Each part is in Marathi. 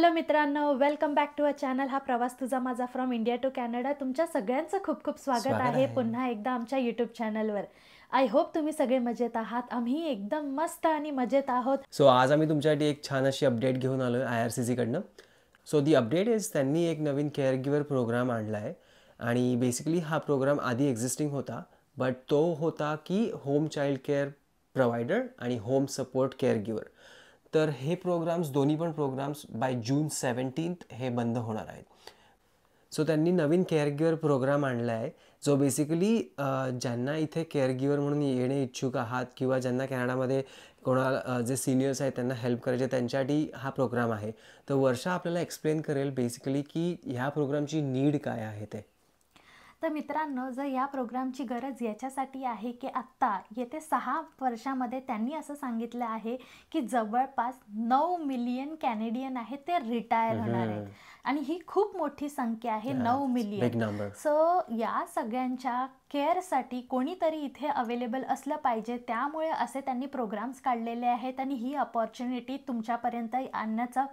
हॅलो मित्रांनो, welcome back to a channel. हा प्रवास तुझा माझा फ्रॉम इंडिया टू कॅनडा. तुमच्या सगळ्यांचं खूप खूप स्वागत आहे पुन्हा एकदा आमच्या यूट्यूब चॅनलवर. आय होप तुम्ही सगळे मजेत आहात. आम्ही एकदम मस्त आणि मजेत आहोत. सो आज आम्ही तुमच्यासाठी एक छान अशी अपडेट घेऊन आलो आहे IRCC कडनं. सो दी अपडेट इज त्यांनी एक नवीन केअर गिवर प्रोग्राम आणला आहे आणि बेसिकली हा प्रोग्राम आधी एक्झिस्टिंग होता, बट तो होता की होम चाइल्ड केअर प्रोव्हायडर आणि होम सपोर्ट केअर गिवर. तर हे प्रोग्राम्स दोन्ही पण प्रोग्राम्स बाय जून 17 हे बंद होणार आहेत. सो त्यांनी नवीन केअर गिवर प्रोग्राम आणला आहे जो बेसिकली ज्यांना इथे केअर गिवर म्हणून येणे इच्छुक आहात किंवा ज्यांना कॅनडामध्ये कोणाला जे सिनियर्स आहेत त्यांना हेल्प करायचे त्यांच्यासाठी हा प्रोग्राम आहे. तर वर्षा आपल्याला एक्सप्लेन करेल बेसिकली की ह्या प्रोग्रामची नीड काय आहे ते. तर मित्रांनो, जर या प्रोग्रामची गरज याच्यासाठी आहे की आत्ता येते 6 वर्षामध्ये त्यांनी असं सांगितलं आहे की जवळपास 9 मिलियन कॅनेडियन आहेत ते रिटायर होणार आहेत आणि ही खूप मोठी संख्या आहे. 9 मिलियन. सो या सगळ्यांच्या केअरसाठी कोणीतरी इथे अवेलेबल असलं पाहिजे, त्यामुळे असे त्यांनी प्रोग्राम्स काढलेले आहेत आणि ही अपॉर्च्युनिटी तुमच्यापर्यंत आणण्याचा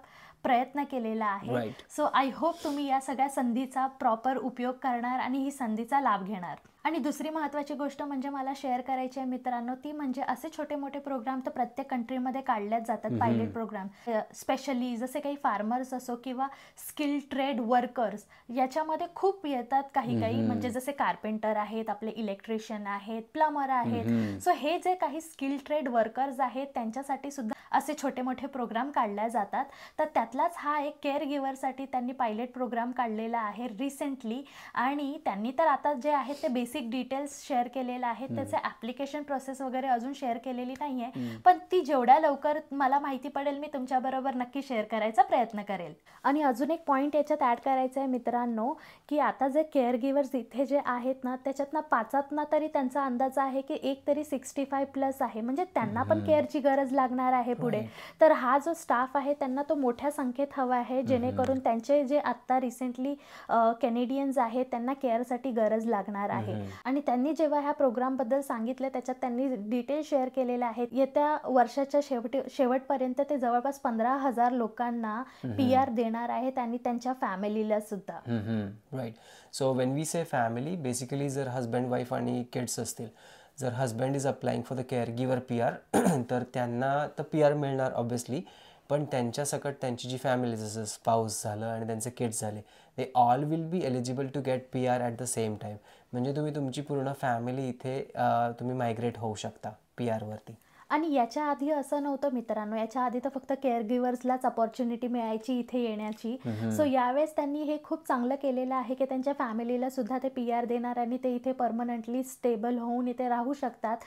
प्रयत्न केलेला आहे. सो आय होप तुम्ही या सगळ्या संधीचा प्रॉपर उपयोग करणार आणि ही संधीचा लाभ घेणार. आणि दुसरी महत्त्वाची गोष्ट म्हणजे मला शेअर करायची आहे मित्रांनो, ती म्हणजे असे छोटे मोठे प्रोग्राम तर प्रत्येक कंट्रीमध्ये काढल्याच जातात. पायलट प्रोग्राम स्पेशली जसे काही फार्मर्स असो किंवा स्किल ट्रेड वर्कर्स याच्यामध्ये खूप येतात. काही म्हणजे जसे कार्पेंटर आहेत, आपले इलेक्ट्रिशियन आहेत, प्लंबर आहेत. सो हे जे काही स्किल ट्रेड वर्कर्स आहेत त्यांच्यासाठी सुद्धा असे छोटे मोठे प्रोग्राम काढले जातात. तर त्यातलाच हा एक केअर गिव्हरसाठी त्यांनी पायलट प्रोग्राम काढलेला आहे रिसेंटली. आणि त्यांनी तर आता जे आहे ते बेसिक डिटेल्स शेअर केलेलं आहे. त्याचे ॲप्लिकेशन प्रोसेस वगैरे अजून शेअर केलेली नाही आहे, पण ती जेवढ्या लवकर मला माहिती पडेल मी तुमच्याबरोबर नक्की शेअर करायचा प्रयत्न करेल. आणि अजून एक पॉईंट याच्यात ॲड करायचं आहे मित्रांनो, की आता जे केअर गिव्हर्स इथे जे आहेत ना त्याच्यातनं 5 तरी त्यांचा अंदाज आहे की एक तरी 65+ आहे, म्हणजे त्यांना पण केअरची गरज लागणार आहे पुढे. तर हा जो स्टाफ आहे त्यांना तो मोठ्या संख्येत हवा आहे, जेणेकरून त्यांचे जे आत्ता रिसेंटली कॅनेडियन्स आहेत त्यांना केअरसाठी गरज लागणार आहे. आणि त्यांनी जेव्हा ह्या प्रोग्रामबद्दल सांगितलं त्याच्यात त्यांनी डिटेल शेअर केलेले आहेत. येत्या वर्षाच्या शेवटपर्यंत ते जवळपास 15,000 लोकांना PR देणार आहेत आणि त्यांच्या फॅमिलीला सुद्धा. Right. So when we say family, basically जर हजबंड वाईफ आणि किड्स असतील, जर husband is applying for the care giver PR तर त्यांना तर PR मिळणार ऑब्व्हियसली, पण त्यांच्या सकट त्यांची जी फॅमिली जसं स्पाऊस झालं आणि त्यांचे किड्स झाले, they all will be eligible to get PR at the same time. म्हणजे तुम्ही तुमची पूर्ण फॅमिली इथे तुम्ही मायग्रेट होऊ शकता PR वरती. आणि याच्या आधी असं नव्हतं मित्रांनो, याच्या आधी तर फक्त केअर गिव्हर्सलाच अपॉर्च्युनिटी मिळायची इथे येण्याची. सो यावेळेस त्यांनी हे खूप चांगलं केलेलं आहे की त्यांच्या फॅमिलीला सुद्धा ते PR देणार आणि ते इथे परमनंटली स्टेबल होऊन इथे राहू शकतात.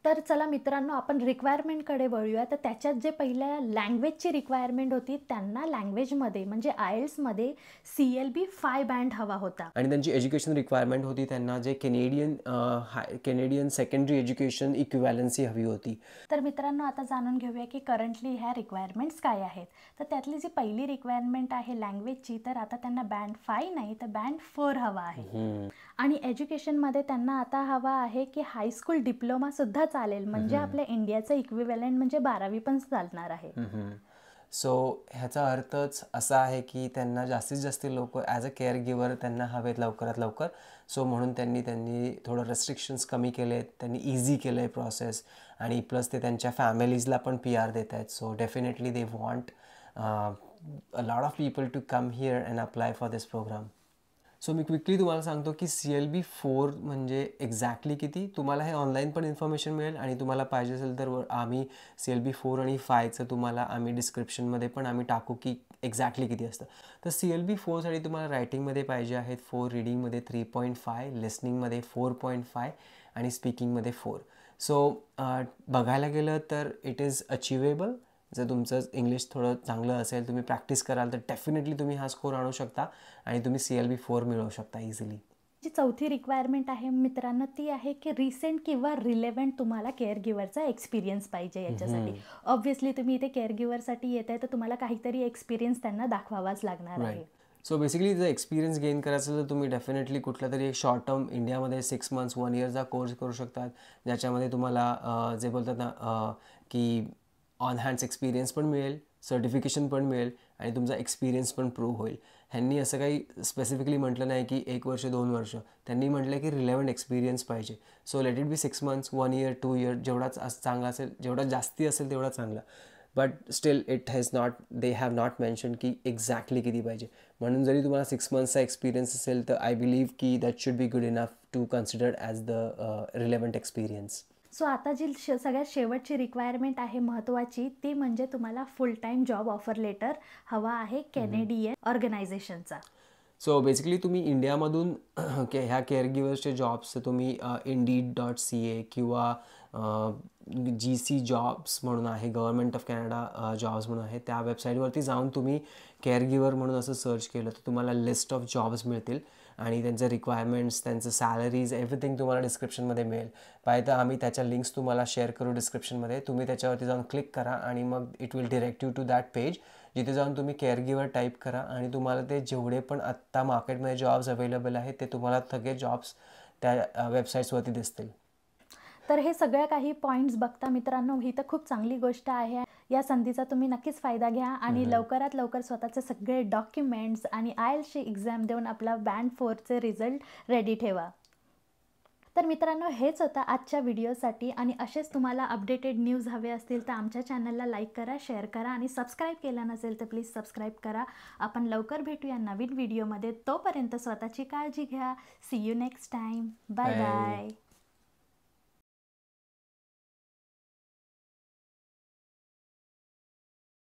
तर चला मित्रांनो, आपण रिक्वायरमेंटकडे वळूया. तर त्याच्यात जे पहिल्या लँग्वेजची रिक्वायरमेंट होती त्यांना लँग्वेजमध्ये म्हणजे IELTSमध्ये CLB 5 बँड हवा होता. आणि त्यांची एज्युकेशन रिक्वायरमेंट होती त्यांना जे कॅनेडियन सेकंडरी एज्युकेशन इक्विव्हॅलन्सी हवी होती. तर मित्रांनो, आता जाणून घेऊया की करंटली ह्या रिक्वायरमेंट्स काय आहेत. तर त्यातली जी पहिली रिक्वायरमेंट आहे लँग्वेजची, तर आता त्यांना बँड 5 नाही तर बँड 4 हवा आहे. आणि एज्युकेशनमध्ये त्यांना आता हवा आहे की हायस्कूल डिप्लोमा सुद्धा चालेल, म्हणजे आपल्या इंडियाचं इक्विव्हॅलंट म्हणजे 12वी पण चालणार आहे. सो ह्याचा अर्थच असा आहे की त्यांना जास्तीत जास्त लोक ॲज अ केअर गिवर त्यांना हवेत लवकरात लवकर. सो म्हणून त्यांनी थोडं रेस्ट्रिक्शन्स कमी केले आहेत, त्यांनी इझी केलं आहे प्रोसेस आणि प्लस ते त्यांच्या फॅमिलीजला पण PR देत आहेत. So definitely they want a lot of people to come here and apply for this programme. So मी क्विकली तुम्हाला सांगतो की CLB 4 म्हणजे एक्झॅक्टली किती. तुम्हाला हे ऑनलाईन पण इन्फॉर्मेशन मिळेल आणि तुम्हाला पाहिजे असेल तर आम्ही CLB 4 आणि 5चं तुम्हाला आम्ही डिस्क्रिप्शनमध्ये पण आम्ही टाकू की एक्झॅक्टली किती असतं. तर CLB 4साठी तुम्हाला रायटिंगमध्ये पाहिजे आहेत 4, रीडिंगमध्ये 3.5, लिसनिंगमध्ये 4.5 आणि स्पीकिंगमध्ये 4. सो बघायला गेलं तर इट इज अचिवेबल. जर तुमचं इंग्लिश थोडं चांगलं असेल, तुम्ही प्रॅक्टिस कराल तर डेफिनेटली तुम्ही हा स्कोर आणू शकता आणि तुम्ही CLB 4 मिळवू शकता इझिली. जी चौथी रिक्वायरमेंट आहे मित्रांनो, ती आहे की रिसेंट किंवा रिलेव्हंट तुम्हाला केअर गिव्हरचा एक्सपिरियन्स पाहिजे याच्यासाठी. ऑब्व्हियसली तुम्ही इथे केअर गिव्हरसाठी येत आहे तर तुम्हाला काहीतरी एक्सपिरियन्स त्यांना दाखवावाच लागणार आहे. सो बेसिकली जर एक्सपिरियन्स गेन करायचं तर तुम्ही डेफिनेटली कुठला तरी एक शॉर्ट टर्म इंडियामध्ये 6 मंथ्स 1 इयरचा कोर्स करू शकतात, ज्याच्यामध्ये तुम्हाला जे बोलतात ना की ऑन हँड्स एक्सपिरियन्स पण मिळेल, सर्टिफिकेशन पण मिळेल आणि तुमचा एक्सपिरियन्स पण प्रूव्ह होईल. ह्यांनी असं काही स्पेसिफिकली म्हटलं नाही की 1 वर्ष 2 वर्ष, त्यांनी म्हटलं की रिलेव्हंट एक्सपिरियन्स पाहिजे. So let it be 6 months, 1 year, 2 year, जेवढाच चांगला असेल, जेवढा जास्ती असेल तेवढा चांगला. But still it has not, they have not mention की एक्झॅक्टली किती पाहिजे. म्हणून जरी तुम्हाला 6 मंथ्सचा एक्सपिरियन्स असेल तर आय बिलीव्ह की that should be good enough to considered as the relevant experience. So आता जी सगळ्यात शेवटची रिक्वायरमेंट आहे महत्त्वाची, ती म्हणजे तुम्हाला full time job offer letter हवा आहे कॅनेडियन ऑर्गनायझेशनचा. सो बेसिकली तुम्ही इंडियामधून ह्या केअरगिवर्सचे जॉब्स तुम्ही Indeed.ca किंवा GC जॉब्स म्हणून आहे, गव्हर्नमेंट ऑफ कॅनडा जॉब्स म्हणून आहे, त्या वेबसाईटवरती जाऊन तुम्ही केअरगिवर म्हणून असं सर्च केलं तर तुम्हाला लिस्ट ऑफ जॉब्स मिळतील आणि त्यांचे रिक्वायरमेंट्स, त्यांचं सॅलरीज, एव्हरीथिंग तुम्हाला डिस्क्रिप्शनमध्ये मिळेल. पाहिजे तर आम्ही त्याच्या लिंक्स तुम्हाला शेअर करू डिस्क्रिप्शनमध्ये. तुम्ही त्याच्यावरती जाऊन क्लिक करा आणि मग it will direct you to that page, जिथे जाऊन तुम्ही केअरगिवर टाईप करा आणि तुम्हाला ते जेवढे पण आत्ता मार्केटमध्ये जॉब्स अवेलेबल आहेत ते तुम्हाला सगळे जॉब्स त्या वेबसाईट्सवरती दिसतील. तर हे सगळ्या काही पॉईंट्स बघता मित्रांनो, ही तर खूप चांगली गोष्ट आहे. या संधीचा तुम्ही नक्कीच फायदा घ्या आणि लवकरात लवकर स्वतःचे सगळे डॉक्युमेंट्स आणि IELTSची एक्झाम देऊन आपला बँड 4चे रिझल्ट रेडी ठेवा. तर मित्रांनो, हेच होतं आजच्या व्हिडिओसाठी आणि असेच तुम्हाला अपडेटेड न्यूज हवे असतील तर आमच्या चॅनलला लाईक करा, शेअर करा आणि सबस्क्राईब केलं नसेल तर प्लीज सबस्क्राईब करा. आपण लवकर भेटूया नवीन व्हिडिओमध्ये. तोपर्यंत स्वतःची काळजी घ्या. See you next time. Bye bye.